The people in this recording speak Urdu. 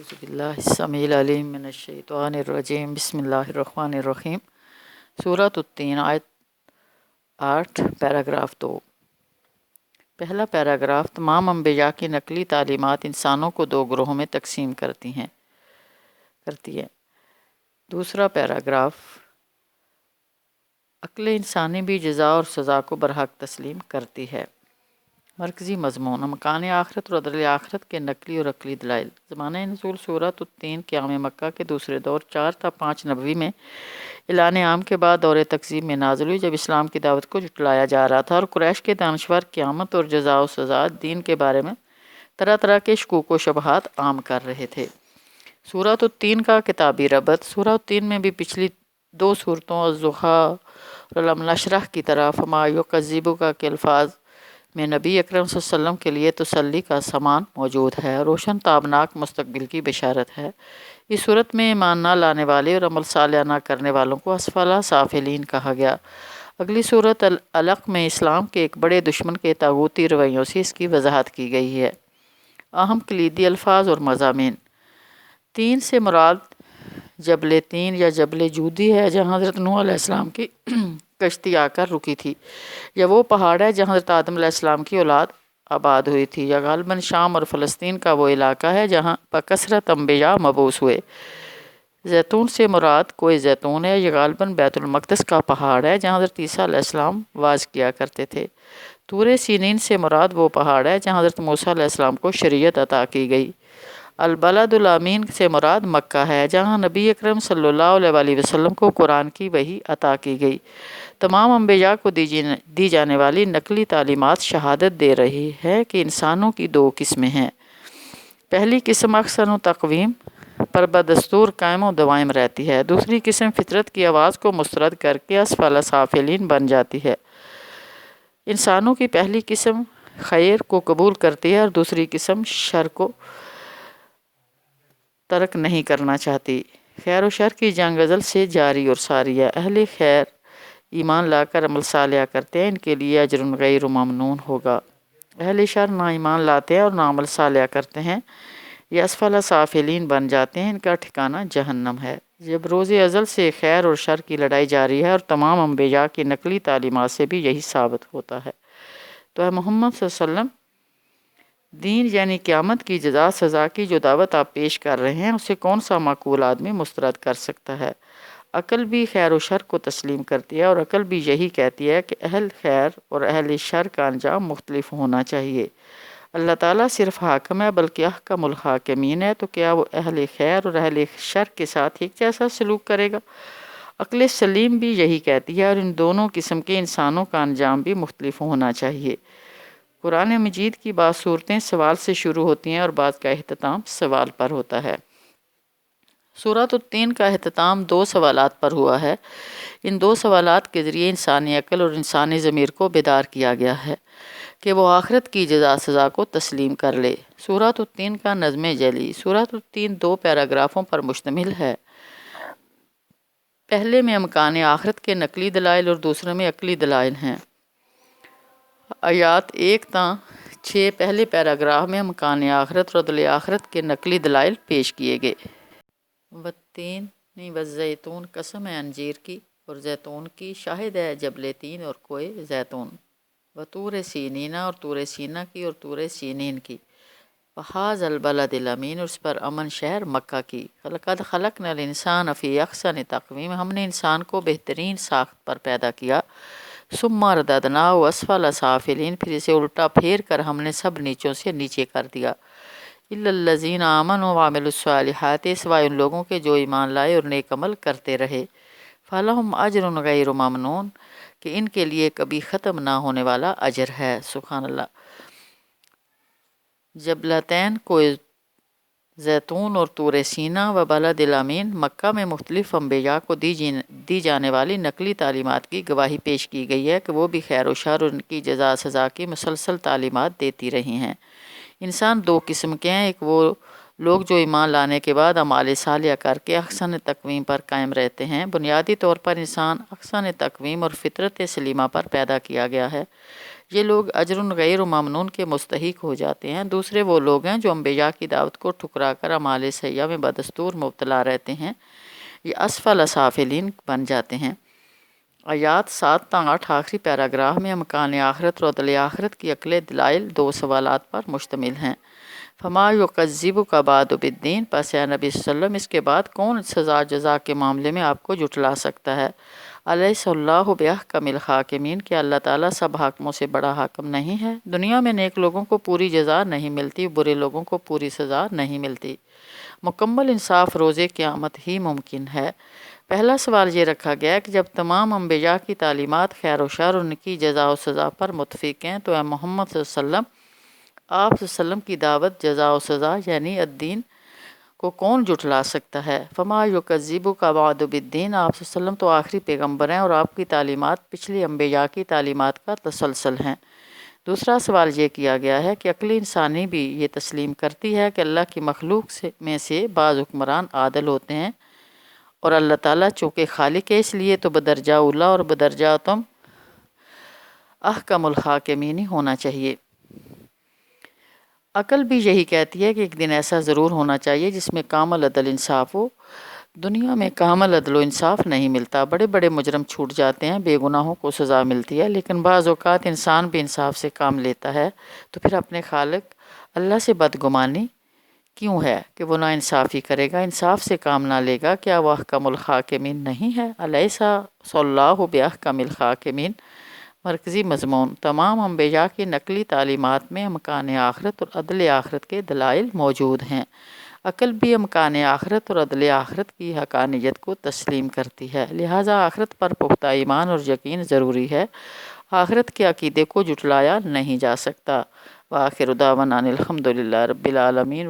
اعوذ باللہ السمیع العلیم من الشیطان الرجیم بسم اللہ الرحمن الرحیم۔ سورۃ التین آیت 8 پیراگراف 2۔ پہلا پیراگراف تمام انبیاء کی نقلی تعلیمات انسانوں کو دو گروہوں میں تقسیم کرتی ہے۔ دوسرا پیراگراف عقل انسانی بھی جزا اور سزا کو برحق تسلیم کرتی ہے۔ مرکزی مضمون امکان آخرت اور عدل آخرت کے نقلی اور عقلی دلائل۔ زمانہ نزول سورۃ التین قیام مکہ کے دوسرے دور 4 تا 5 نبوی میں اعلان عام کے بعد دور تکذیب میں نازل ہوئی، جب اسلام کی دعوت کو جھٹلایا جا رہا تھا اور قریش کے دانشور قیامت اور جزا و سزا دین کے بارے میں طرح طرح کے شکوک و شبہات عام کر رہے تھے۔ سورۃ التین کا کتابی ربط سورۃ التین میں بھی پچھلی دو صورتوں الضحیٰ اور الم نشرح کی طرح فما یکذبک کے الفاظ میں نبی اکرم صلی اللہ علیہ وسلم کے لیے تسلی کا سامان موجود ہے، روشن تابناک مستقبل کی بشارت ہے۔ اس صورت میں ایمان نہ لانے والے اور عمل صالح نہ کرنے والوں کو اسفل سافلین کہا گیا۔ اگلی صورت العلق میں اسلام کے ایک بڑے دشمن کے طاغوتی رویوں سے اس کی وضاحت کی گئی ہے۔ اہم کلیدی الفاظ اور مضامین۔ تین سے مراد جبل تین یا جبل جودی ہے، جہاں حضرت نوح علیہ السلام کی کشتی آ کر رکی تھی، یا وہ پہاڑ ہے جہاں حضرت آدم علیہ السلام کی اولاد آباد ہوئی تھی، یا غالباً شام اور فلسطین کا وہ علاقہ ہے جہاں بکثرت انبیاء مبعوث ہوئے۔ زیتون سے مراد کوہ زیتون ہے، یہ غالباً بیت المقدس کا پہاڑ ہے جہاں حضرت عیسیٰ علیہ السلام واز کیا کرتے تھے۔ طور سینین سے مراد وہ پہاڑ ہے جہاں حضرت موسیٰ علیہ السلام کو شریعت عطا کی گئی۔ البلد الامین سے مراد مکہ ہے جہاں نبی اکرم صلی اللہ علیہ وسلم کو قرآن کی وحی عطا کی گئی۔ تمام انبیاء کو دی جانے والی نقلی تعلیمات شہادت دے رہی ہے کہ انسانوں کی دو قسمیں ہیں۔ پہلی قسم احسن و تقویم پر بدستور قائم و دائم رہتی ہے، دوسری قسم فطرت کی آواز کو مسترد کر کے اسفل سافلین بن جاتی ہے۔ انسانوں کی پہلی قسم خیر کو قبول کرتی ہے اور دوسری قسم شر کو ترک نہیں کرنا چاہتی۔ خیر و شر کی جنگ ازل سے جاری اور ساری ہے۔ اہل خیر ایمان لا کر عمل صالح کرتے ہیں، ان کے لیے اجر غیر ممنون ہوگا۔ اہل شر نہ ایمان لاتے ہیں اور نہ عمل صالح کرتے ہیں، یہ اسفل سافلین بن جاتے ہیں، ان کا ٹھکانہ جہنم ہے۔ جب روز ازل سے خیر اور شر کی لڑائی جاری ہے اور تمام انبیاء کی نقلی تعلیمات سے بھی یہی ثابت ہوتا ہے، تو اے محمد صلی اللہ علیہ وسلم دین یعنی قیامت کی جزا سزا کی جو دعوت آپ پیش کر رہے ہیں، اسے کون سا معقول آدمی مسترد کر سکتا ہے؟ عقل بھی خیر و شر کو تسلیم کرتی ہے، اور عقل بھی یہی کہتی ہے کہ اہل خیر اور اہل شر کا انجام مختلف ہونا چاہیے۔ اللہ تعالیٰ صرف حاکم ہے بلکہ احکم الحاکمین ہے، تو کیا وہ اہل خیر اور اہل شر کے ساتھ ایک جیسا سلوک کرے گا؟ عقل سلیم بھی یہی کہتی ہے، اور ان دونوں قسم کے انسانوں کا انجام بھی مختلف ہونا چاہیے۔ قرآن مجید کی بعض صورتیں سوال سے شروع ہوتی ہیں اور بعض کا اختتام سوال پر ہوتا ہے۔ سورۃ التین کا اختتام 2 سوالات پر ہوا ہے۔ ان 2 سوالات کے ذریعے انسانی عقل اور انسانی ضمیر کو بیدار کیا گیا ہے کہ وہ آخرت کی جزا سزا کو تسلیم کر لے۔ سورۃ التین کا نظم جلی۔ سورۃ التین 2 پیراگرافوں پر مشتمل ہے۔ پہلے میں امکان آخرت کے نقلی دلائل اور دوسرے میں عقلی دلائل ہیں۔ آیات 1 تا 6 پہلے پیراگراف میں امکان آخرت اور عدل آخرت کے نقلی دلائل پیش کیے گئے۔ والتین والزیتون قسم ہے انجیر کی اور زیتون کی، شاہد ہے جبل تین اور کوہ زیتون، وطور سینین اور طور سینا کی اور طور سینین کی، وہذا البلد الامین اور اس پر امن شہر مکہ کی، لقد خلقنا الانسان فی احسن تقویم ہم نے انسان کو بہترین ساخت پر پیدا کیا، ثم رددناہ اسفل سافلین پھر اسے الٹا پھیر کر ہم نے سب نیچوں سے نیچے کر دیا، الا الذین آمنوا وعملوا الصالحات سوائے ان لوگوں کے جو ایمان لائے اور نیک عمل کرتے رہے، فلہم اجر غیر ممنون کہ ان کے لیے کبھی ختم نہ ہونے والا اجر ہے۔ سبحان اللہ۔ جبلتین کوہ زیتون اور طور سینا و بلد الامین مکہ میں مختلف انبیاء کو دی جانے والی نقلی تعلیمات کی گواہی پیش کی گئی ہے کہ وہ بھی خیر و شر اور ان کی جزا سزا کی مسلسل تعلیمات دیتی رہی ہیں۔ انسان 2 قسم کے ہیں، ایک وہ لوگ جو ایمان لانے کے بعد اعمال صالحہ کر کے احسن تقویم پر قائم رہتے ہیں۔ بنیادی طور پر انسان احسن تقویم اور فطرت سلیمہ پر پیدا کیا گیا ہے، یہ لوگ اجر غیر ممنون کے مستحق ہو جاتے ہیں۔ دوسرے وہ لوگ ہیں جو انبیاء کی دعوت کو ٹھکرا کر اعمال سیئہ میں بدستور مبتلا رہتے ہیں، یہ اسفل سافلین بن جاتے ہیں۔ آیات 7 تا 8 آخری پیراگراف میں امکان آخرت اور عدل آخرت کی عقل دلائل 2 سوالات پر مشتمل ہیں۔ فما یکذبک بعد بالدین، پس اے نبی صلی اللہ علیہ وسلم اس کے بعد کون سزا جزا کے معاملے میں آپ کو جھٹلا سکتا ہے؟ الیس اللہ باحکم الحاکمین، کہ اللہ تعالیٰ سب حاکموں سے بڑا حاکم نہیں ہے؟ دنیا میں نیک لوگوں کو پوری جزا نہیں ملتی، برے لوگوں کو پوری سزا نہیں ملتی۔ مکمل انصاف روز قیامت ہی ممکن ہے۔ پہلا سوال یہ رکھا گیا کہ جب تمام انبیاء کی تعلیمات خیر و شر ان کی جزا و سزا پر متفق ہیں تو اے محمد صلی اللہ علیہ وسلم، آپ صلی اللہ علیہ وسلم کی دعوت جزا و سزا یعنی الدین کو کون جھٹلا سکتا ہے؟ فما یکذبک بعد بالدین، آپ صلی اللہ علیہ وسلم تو آخری پیغمبر ہیں اور آپ کی تعلیمات پچھلی انبیاء کی تعلیمات کا تسلسل ہیں۔ دوسرا سوال یہ کیا گیا ہے کہ عقل انسانی بھی یہ تسلیم کرتی ہے کہ اللہ کی مخلوق میں سے بعض حکمران عادل ہوتے ہیں اور اللہ تعالیٰ چونکہ خالق ہے اس لیے تو بدرجہ اولا اور بدرجہ تم احکم الحاکمین ہی ہونا چاہیے۔ عقل بھی یہی کہتی ہے کہ ایک دن ایسا ضرور ہونا چاہیے جس میں کامل عدل انصاف ہو۔ دنیا میں کامل عدل و انصاف نہیں ملتا، بڑے بڑے مجرم چھوٹ جاتے ہیں، بے گناہوں کو سزا ملتی ہے، لیکن بعض اوقات انسان بھی انصاف سے کام لیتا ہے، تو پھر اپنے خالق اللہ سے بدگمانی کیوں ہے کہ وہ نا انصافی کرے گا، انصاف سے کام نہ لے گا؟ کیا وہ احکم الحاکمین نہیں ہے؟ الیس اللہ باحکم الحاکمین۔ مرکزی مضمون: تمام انبیاء کی نقلی تعلیمات میں امکان آخرت اور عدل آخرت کے دلائل موجود ہیں۔ عقل بھی امکان آخرت اور عدل آخرت کی حقانیت کو تسلیم کرتی ہے، لہٰذا آخرت پر پختہ ایمان اور یقین ضروری ہے۔ آخرت کے عقیدے کو جھٹلایا نہیں جا سکتا۔ وآخر دعوانا الحمد للہ رب العالمین۔